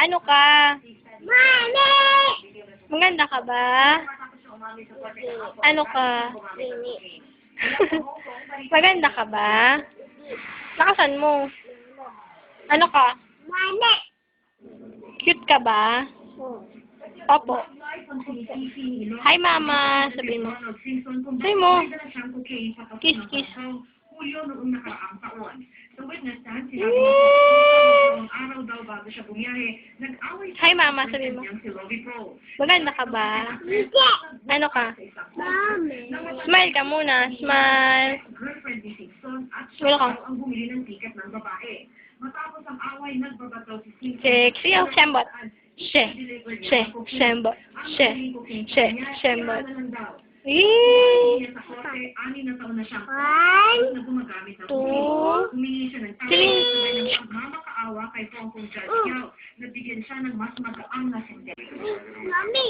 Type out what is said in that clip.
Ano ka? Mami! Maganda ka ba? Ano ka? Maganda ka ba? Nakasan mo? Ano ka? Mami! Cute ka ba? Opo. Hi, Mama. Sabihin mo. Sabihin mo. Kiss, kiss. Hulyo noong nakaraang taon. Sa witness stand, sinabi ng araw daw bago siya bumiyahe, nag-away Hi, Mama. Sabihin mo. si Robbie Pro. Maganda ka ba? Hindi! Ano ka? Mami! Smile ka muna. Smile. Girlfriend ni Simpson at Wala ka. siya ang bumili ng ticket ng babae. Matapos ang away, nagbabataw si Simpson. Sexy ang sembot. Sembot. Sembot. Eh. Sa korte, 6 na taon na siyang One, na gumagamit ng Two. humingi siya ng Three. sabay ng pagmamakaawa kay Hong Kong Judge Yao. Nabigyan siya ng mas magaang na sentensya. Mami!